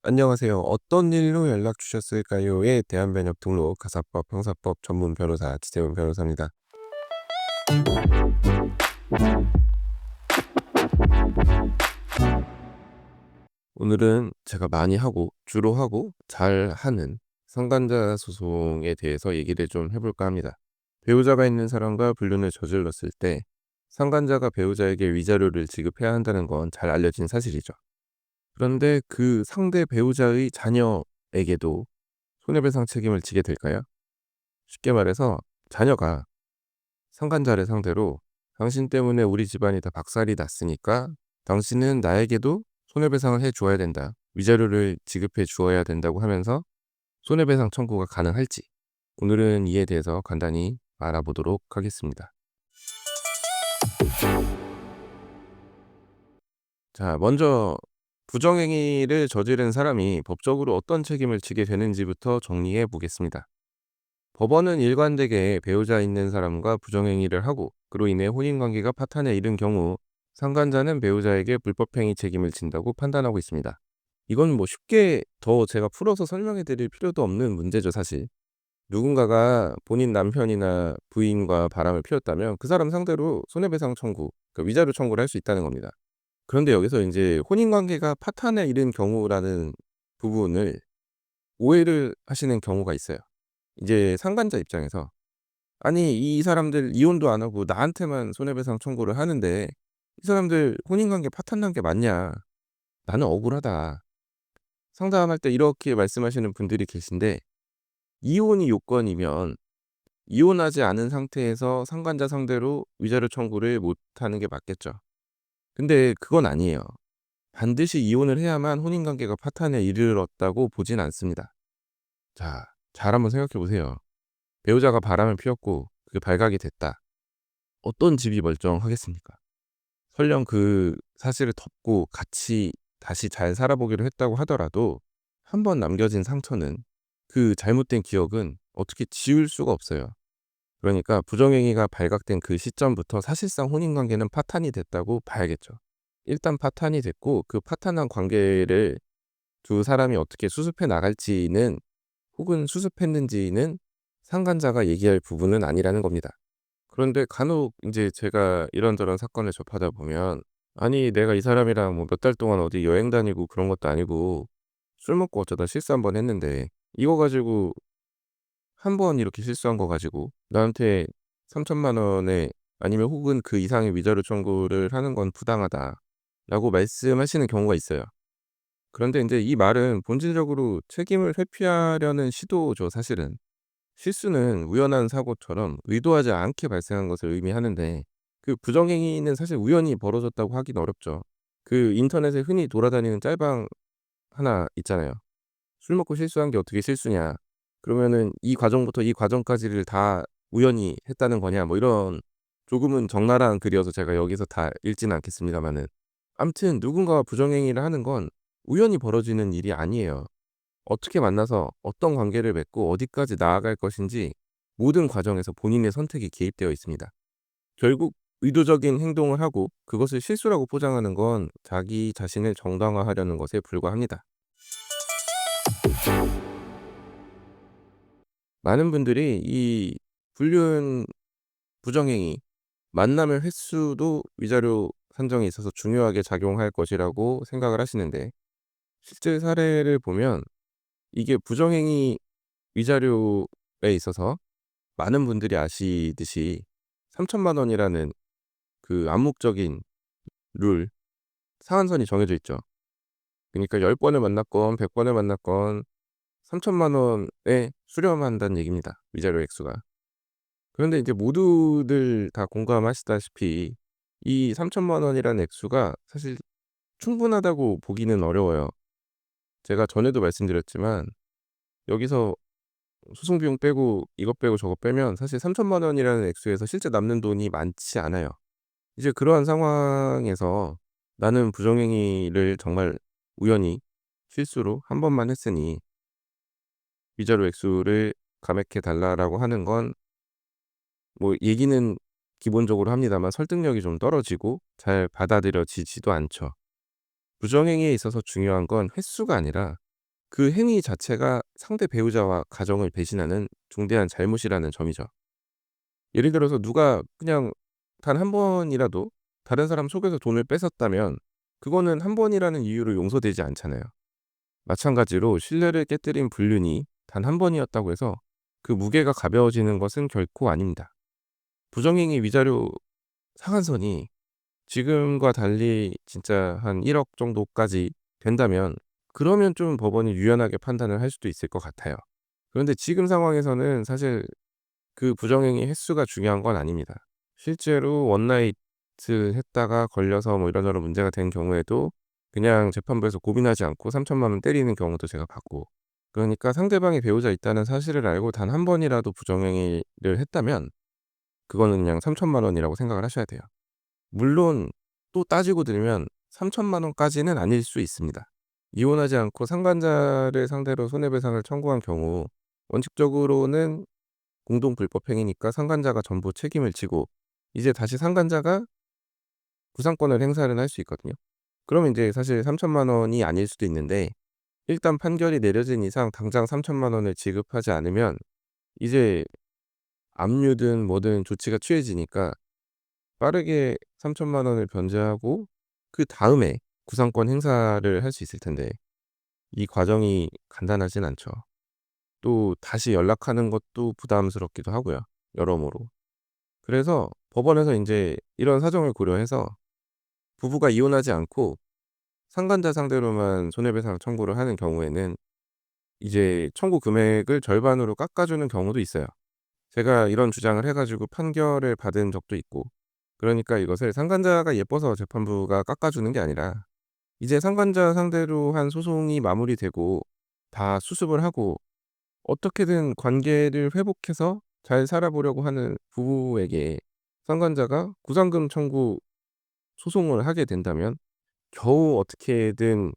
안녕하세요. "어떤 일로 연락 주셨을까요?"에 대한 변협 등록 가사법 형사법 전문 변호사 지재훈 변호사입니다. 오늘은 제가 많이 하고 주로 하고 잘하는 상간자 소송에 대해서 얘기를 좀 해 볼까 합니다. 배우자가 있는 사람과 불륜을 저질렀을 때 상간자가 배우자에게 위자료를 지급해야 한다는 건 잘 알려진 사실이죠. 그런데 그 상대 배우자의 자녀에게도 손해배상 책임을 지게 될까요? 쉽게 말해서 자녀가 상간자를 상대로 "당신 때문에 우리 집안이 다 박살이 났으니까 당신은 나에게도 손해배상을 해 주어야 된다. 위자료를 지급해 주어야 된다."고 하면서 손해배상 청구가 가능할지 오늘은 이에 대해서 간단히 알아보도록 하겠습니다. 자, 먼저 부정행위를 저지른 사람이 법적으로 어떤 책임을 지게 되는지부터 정리해 보겠습니다. 법원은 일관되게 배우자 있는 사람과 부정행위를 하고 그로 인해 혼인관계가 파탄에 이른 경우 상간자는 배우자에게 불법행위 책임을 진다고 판단하고 있습니다. 이건 뭐 쉽게 더 제가 풀어서 설명해 드릴 필요도 없는 문제죠, 사실. 누군가가 본인 남편이나 부인과 바람을 피웠다면 그 사람 상대로 손해배상 청구, 그 위자료 청구를 할 수 있다는 겁니다. 그런데 여기서 이제 혼인관계가 파탄에 이른 경우라는 부분을 오해를 하시는 경우가 있어요. 이제 상간자 입장에서 '아니 이 사람들 이혼도 안 하고 나한테만 손해배상 청구를 하는데 이 사람들 혼인관계 파탄난 게 맞냐. 나는 억울하다.' 상담할 때 이렇게 말씀하시는 분들이 계신데 이혼이 요건이면 이혼하지 않은 상태에서 상간자 상대로 위자료 청구를 못 하는 게 맞겠죠. 근데 그건 아니에요. 반드시 이혼을 해야만 혼인관계가 파탄에 이르렀다고 보진 않습니다. 자, 잘 한번 생각해 보세요. 배우자가 바람을 피웠고 그게 발각이 됐다. 어떤 집이 멀쩡하겠습니까? 설령 그 사실을 덮고 같이 다시 잘 살아보기로 했다고 하더라도 한 번 남겨진 상처는, 그 잘못된 기억은 어떻게 지울 수가 없어요. 그러니까 부정행위가 발각된 그 시점부터 사실상 혼인관계는 파탄이 됐다고 봐야겠죠. 일단 파탄이 됐고 그 파탄한 관계를 두 사람이 어떻게 수습해 나갈지는, 혹은 수습했는지는 상간자가 얘기할 부분은 아니라는 겁니다. 그런데 간혹 인제 제가 이런저런 사건을 접하다 보면 "아니 내가 이 사람이랑 뭐 몇 달 동안 어디 여행 다니고 그런 것도 아니고 술 먹고 어쩌다 실수 한번 했는데 이거 가지고 한 번 이렇게 실수한 거 가지고 나한테 3천만 원에 아니면 혹은 그 이상의 위자료 청구를 하는 건 부당하다."라고 말씀하시는 경우가 있어요. 그런데 인제 이 말은 본질적으로 책임을 회피하려는 시도죠, 사실은. 실수는 우연한 사고처럼 의도하지 않게 발생한 것을 의미하는데 그 부정행위는 사실 우연히 벌어졌다고 하긴 어렵죠. 그 인터넷에 흔히 돌아다니는 짤방 하나 있잖아요. "술 먹고 실수한 게 어떻게 실수냐. 그러면은 이 과정부터 이 과정까지를 다 우연히 했다는 거냐." 뭐 이런 조금은 적나라한 글이어서 제가 여기서 다 읽지는 않겠습니다마는, 아무튼 누군가가 부정행위를 하는 건 우연히 벌어지는 일이 아니에요. 어떻게 만나서 어떤 관계를 맺고 어디까지 나아갈 것인지 모든 과정에서 본인의 선택이 개입되어 있습니다. 결국 의도적인 행동을 하고 그것을 실수라고 포장하는 건 자기 자신을 정당화하려는 것에 불과합니다. 많은 분들이 이 불륜, 부정행위, 만남의 횟수도 위자료 산정에 있어서 중요하게 작용할 것이라고 생각을 하시는데, 실제 사례를 보면 이게 부정행위 위자료에 있어서 많은 분들이 아시듯이 3천만 원이라는 그 암묵적인 룰, 상한선이 정해져 있죠. 그러니까 10 번을 만났건 100 번을 만났건 3천만 원에 수렴한다는 얘기입니다, 위자료 액수가. 그런데 이제 모두들 다 공감하시다시피 이 3천만 원이라는 액수가 사실 충분하다고 보기는 어려워요. 제가 전에도 말씀드렸지만 여기서 소송 비용 빼고 이것 빼고 저것 빼면 사실 3천만 원이라는 액수에서 실제 남는 돈이 많지 않아요. 이제 그러한 상황에서 '나는 부정행위를 정말 우연히 실수로 한 번만 했으니 위자료 액수를 감액해 달라.'라고 하는 건 뭐 얘기는 기본적으로 합니다만 설득력이 좀 떨어지고 잘 받아들여지지도 않죠. 부정행위에 있어서 중요한 건 횟수가 아니라 그 행위 자체가 상대 배우자와 가정을 배신하는 중대한 잘못이라는 점이죠. 예를 들어서 누가 그냥 단 한 번이라도 다른 사람 속에서 돈을 뺏었다면 그거는 한 번이라는 이유로 용서되지 않잖아요. 마찬가지로 신뢰를 깨뜨린 불륜이 단 한 번이었다고 해서 그 무게가 가벼워지는 것은 결코 아닙니다. 부정행위 위자료 상한선이 지금과 달리 진짜 한 1억 정도까지 된다면 그러면 좀 법원이 유연하게 판단을 할 수도 있을 것 같아요. 그런데 지금 상황에서는 사실 그 부정행위 횟수가 중요한 건 아닙니다. 실제로 원나잇을 했다가 걸려서 뭐 이런저런 문제가 된 경우에도 그냥 재판부에서 고민하지 않고 3천만 원 때리는 경우도 제가 봤고, 그러니까 상대방이 배우자 있다는 사실을 알고 단 한 번이라도 부정행위를 했다면 그거는 그냥 3천만 원이라고 생각을 하셔야 돼요. 물론 또 따지고 들면 3천만 원까지는 아닐 수 있습니다. 이혼하지 않고 상간자를 상대로 손해배상을 청구한 경우 원칙적으로는 공동 불법 행위니까 상간자가 전부 책임을 지고 이제 다시 상간자가 구상권을 행사를 할 수 있거든요. 그러면 인제 사실 3천만 원이 아닐 수도 있는데 일단 판결이 내려진 이상 당장 3천만 원을 지급하지 않으면 이제 압류든 뭐든 조치가 취해지니까 빠르게 3천만 원을 변제하고 그다음에 구상권 행사를 할 수 있을 텐데 이 과정이 간단하진 않죠. 또 다시 연락하는 것도 부담스럽기도 하고요, 여러모로. 그래서 법원에서 인제 이런 사정을 고려해서 부부가 이혼하지 않고 상간자 상대로만 손해배상 청구를 하는 경우에는 이제 청구 금액을 절반으로 깎아주는 경우도 있어요. 제가 이런 주장을 해 가지고 판결을 받은 적도 있고, 그러니까 이것을 상간자가 예뻐서 재판부가 깎아주는 게 아니라 이제 상간자 상대로 한 소송이 마무리되고 다 수습을 하고 어떻게든 관계를 회복해서 잘 살아보려고 하는 부부에게 상간자가 구상금 청구 소송을 하게 된다면 겨우 어떻게든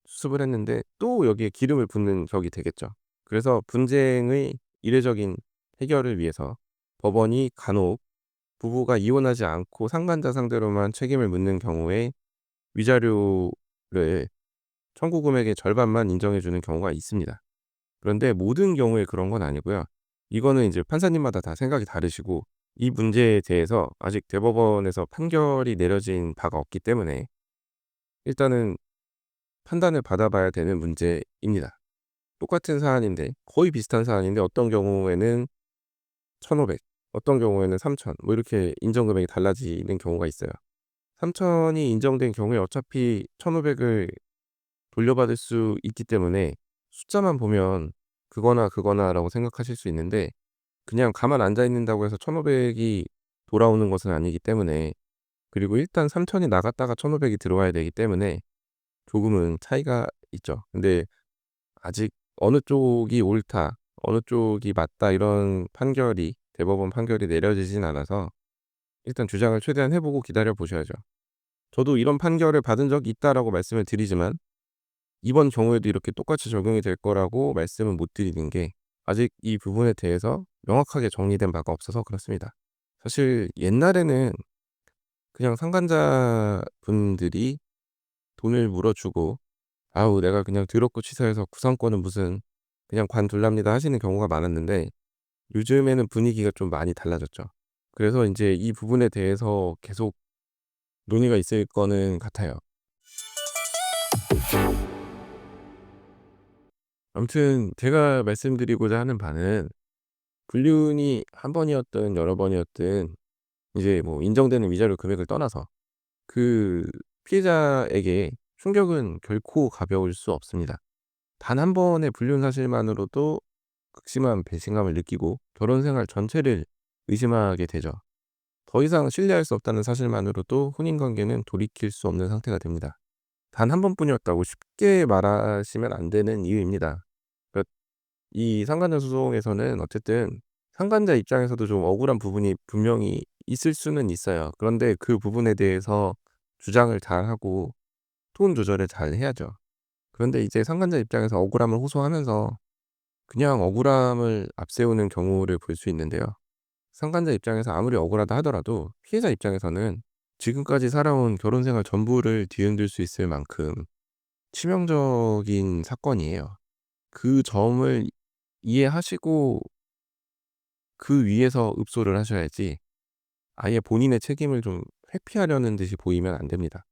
수습을 했는데 또 여기에 기름을 붓는 격이 되겠죠. 그래서 분쟁의 이례적인 해결을 위해서 법원이 간혹 부부가 이혼하지 않고 상간자 상대로만 책임을 묻는 경우에 위자료를 청구 금액의 절반만 인정해 주는 경우가 있습니다. 그런데 모든 경우에 그런 건 아니고요. 이거는 이제 판사님마다 다 생각이 다르시고 이 문제에 대해서 아직 대법원에서 판결이 내려진 바가 없기 때문에 일단은 판단을 받아봐야 되는 문제입니다. 똑같은 사안인데 거의 비슷한 사안인데 어떤 경우에는 1,500, 어떤 경우에는 3,000 뭐 이렇게 인정 금액이 달라지는 경우가 있어요. 3,000이 인정된 경우에 어차피 1,500을 돌려받을 수 있기 때문에 숫자만 보면 그거나 그거나라고 생각하실 수 있는데 그냥 가만 앉아 있는다고 해서 1,500이 돌아오는 것은 아니기 때문에, 그리고 일단 3,000이 나갔다가 1,500이 들어와야 되기 때문에 조금은 차이가 있죠. 근데 아직 어느 쪽이 옳다, 어느 쪽이 맞다 이런 판결이 대법원 판결이 내려지진 않아서 일단 주장을 최대한 해 보고 기다려 보셔야죠. 저도 이런 판결을 받은 적이 있다라고 말씀을 드리지만 이번 경우에도 이렇게 똑같이 적용이 될 거라고 말씀은 못 드리는 게 아직 이 부분에 대해서 명확하게 정리된 바가 없어서 그렇습니다. 사실 옛날에는 그냥 상간자분들이 돈을 물어주고 "아우 내가 그냥 더럽고 취사해서 구상권은 무슨 그냥 관둘랍니다." 하시는 경우가 많았는데 요즘에는 분위기가 좀 많이 달라졌죠. 그래서 인제 이 부분에 대해서 계속 논의가 있을 거는 같아요. 아무튼 제가 말씀드리고자 하는 바는 불륜이 한 번이었든 여러 번이었든 이제 뭐 인정되는 위자료 금액을 떠나서 그 피해자에게 충격은 결코 가벼울 수 없습니다. 단 한 번의 불륜 사실만으로도 극심한 배신감을 느끼고 결혼 생활 전체를 의심하게 되죠. 더 이상 신뢰할 수 없다는 사실만으로도 혼인 관계는 돌이킬 수 없는 상태가 됩니다. 단 한 번뿐이었다고 쉽게 말하시면 안 되는 이유입니다. 그러니까 이 상간자 소송에서는 어쨌든 상간자 입장에서도 좀 억울한 부분이 분명히 있을 수는 있어요. 그런데 그 부분에 대해서 주장을 잘하고 톤 조절을 잘 해야죠. 그런데 이제 상간자 입장에서 억울함을 호소하면서 그냥 억울함을 앞세우는 경우를 볼 수 있는데요. 상간자 입장에서 아무리 억울하다 하더라도 피해자 입장에서는 지금까지 살아온 결혼 생활 전부를 뒤흔들 수 있을 만큼 치명적인 사건이에요. 그 점을 이해하시고 그 위에서 읍소를 하셔야지 아예 본인의 책임을 좀 회피하려는 듯이 보이면 안 됩니다.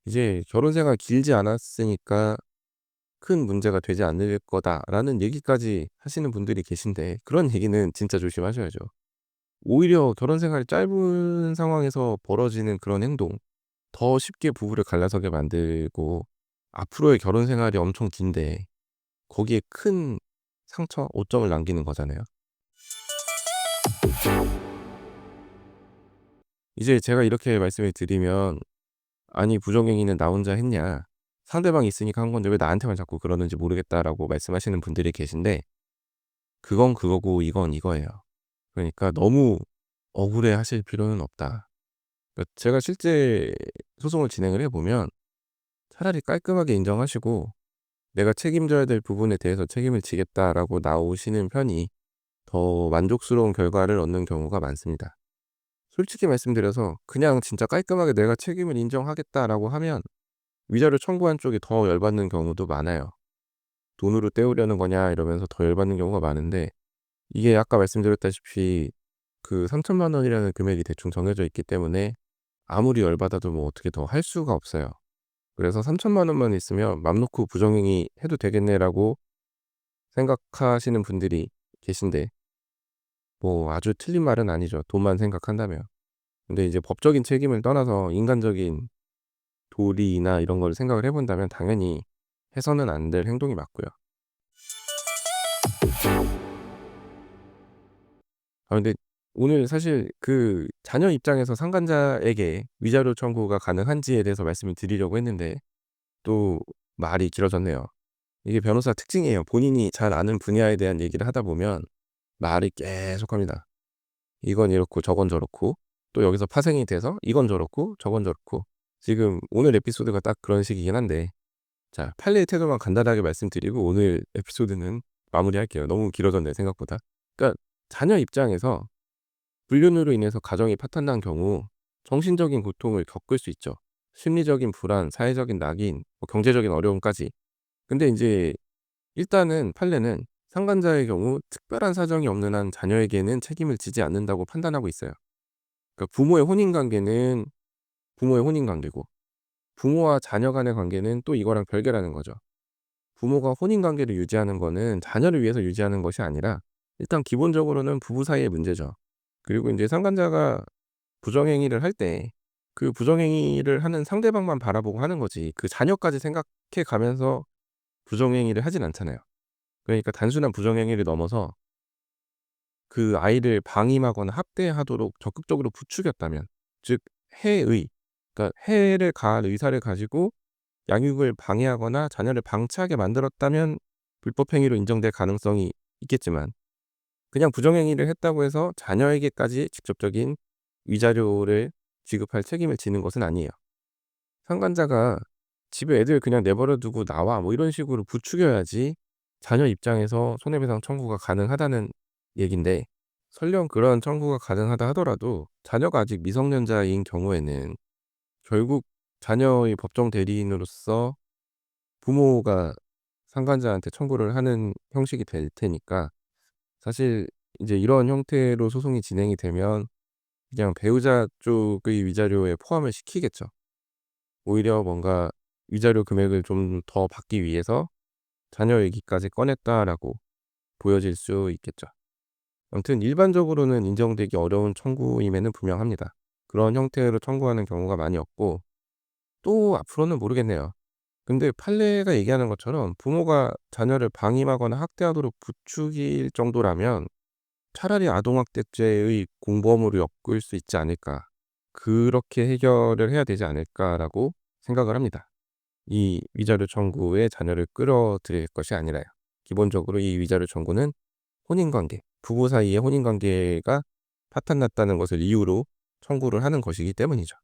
이제 "결혼 생활 길지 않았으니까 큰 문제가 되지 않을 거다."라는 얘기까지 하시는 분들이 계신데 그런 얘기는 진짜 조심하셔야죠. 오히려 결혼 생활이 짧은 상황에서 벌어지는 그런 행동 더 쉽게 부부를 갈라서게 만들고 앞으로의 결혼 생활이 엄청 긴데 거기에 큰 상처, 오점을 남기는 거잖아요. 이제 제가 이렇게 말씀을 드리면 "아니 부정행위는 나 혼자 했냐. 상대방이 있으니까 한 건데 왜 나한테만 자꾸 그러는지 모르겠다."라고 말씀하시는 분들이 계신데 그건 그거고 이건 이거예요. 그러니까 너무 억울해하실 필요는 없다. 그러니까 제가 실제 소송을 진행을 해 보면 차라리 깔끔하게 인정하시고 '내가 책임져야 될 부분에 대해서 책임을 지겠다.'라고 나오시는 편이 더 만족스러운 결과를 얻는 경우가 많습니다. 솔직히 말씀드려서 그냥 진짜 깔끔하게 '내가 책임을 인정하겠다.'라고 하면 위자료 청구한 쪽이 더 열받는 경우도 많아요. '돈으로 때우려는 거냐.' 이러면서 더 열받는 경우가 많은데 이게 아까 말씀드렸다시피 그 3천만 원이라는 금액이 대충 정해져 있기 때문에 아무리 열받아도 뭐 어떻게 더 할 수가 없어요. 그래서 3천만 원만 있으면 '맘 놓고 부정행위 해도 되겠네.'라고 생각하시는 분들이 계신데 뭐 아주 틀린 말은 아니죠, 돈만 생각한다면. 근데 이제 법적인 책임을 떠나서 인간적인 도리나 이런 걸 생각을 해 본다면 당연히 해서는 안 될 행동이 맞고요. 근데 오늘 사실 그 자녀 입장에서 상간자에게 위자료 청구가 가능한지에 대해서 말씀을 드리려고 했는데 또 말이 길어졌네요. 이게 변호사 특징이에요. 본인이 잘 아는 분야에 대한 얘기를 하다 보면 말이 계속합니다. 이건 이렇고 저건 저렇고 또 여기서 파생이 돼서 이건 저렇고 저건 저렇고 지금 오늘 에피소드가 딱 그런 식이긴 한데 자 판례의 태도만 간단하게 말씀드리고 오늘 에피소드는 마무리할게요. 너무 길어졌네 생각보다. 그러니까 자녀 입장에서 불륜으로 인해서 가정이 파탄난 경우 정신적인 고통을 겪을 수 있죠. 심리적인 불안, 사회적인 낙인, 뭐 경제적인 어려움까지. 근데 인제 일단은 판례는 상간자의 경우 특별한 사정이 없는 한 자녀에게는 책임을 지지 않는다고 판단하고 있어요. 그러니까 부모의 혼인 관계는 부모의 혼인 관계고 부모와 자녀 간의 관계는 또 이거랑 별개라는 거죠. 부모가 혼인 관계를 유지하는 거는 자녀를 위해서 유지하는 것이 아니라 일단 기본적으로는 부부 사이의 문제죠. 그리고 인제 상간자가 부정행위를 할 때 그 부정행위를 하는 상대방만 바라보고 하는 거지 그 자녀까지 생각해 가면서 부정행위를 하진 않잖아요. 그러니까 단순한 부정행위를 넘어서 그 아이를 방임하거나 학대하도록 적극적으로 부추겼다면 즉 해의 그러니까 해를 가할 의사를 가지고 양육을 방해하거나 자녀를 방치하게 만들었다면 불법 행위로 인정될 가능성이 있겠지만 그냥 부정행위를 했다고 해서 자녀에게까지 직접적인 위자료를 지급할 책임을 지는 것은 아니에요. 상간자가 "집에 애들 그냥 내버려 두고 나와." 뭐 이런 식으로 부추겨야지 자녀 입장에서 손해배상 청구가 가능하다는 얘긴데 설령 그런 청구가 가능하다 하더라도 자녀가 아직 미성년자인 경우에는 결국 자녀의 법정 대리인으로서 부모가 상간자한테 청구를 하는 형식이 될 테니까 사실 이제 이런 형태로 소송이 진행이 되면 그냥 배우자 쪽의 위자료에 포함을 시키겠죠. 오히려 뭔가 위자료 금액을 좀 더 받기 위해서 자녀 얘기까지 꺼냈다라고 보여질 수 있겠죠. 아무튼 일반적으로는 인정되기 어려운 청구임에는 분명합니다. 그런 형태로 청구하는 경우가 많이 없고 또 앞으로는 모르겠네요. 근데 판례가 얘기하는 것처럼 부모가 자녀를 방임하거나 학대하도록 부추길 정도라면 차라리 아동학대죄의 공범으로 엮을 수 있지 않을까. 그렇게 해결을 해야 되지 않을까라고 생각을 합니다. 이 위자료 청구에 자녀를 끌어들일 것이 아니라요. 기본적으로 이 위자료 청구는 혼인관계, 부부 사이의 혼인관계가 파탄났다는 것을 이유로 청구를 하는 것이기 때문이죠.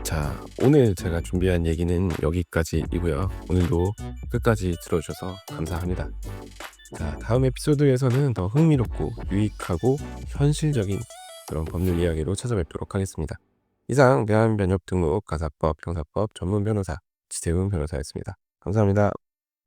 자, 오늘 제가 준비한 얘기는 여기까지이고요. 오늘도 끝까지 들어주셔서 감사합니다. 자, 다음 에피소드에서는 더 흥미롭고 유익하고 현실적인 그런 법률 이야기로 찾아뵙도록 하겠습니다. 이상 대한변협 등록 가사법 형사법 전문 변호사 지태훈 변호사였습니다. 감사합니다.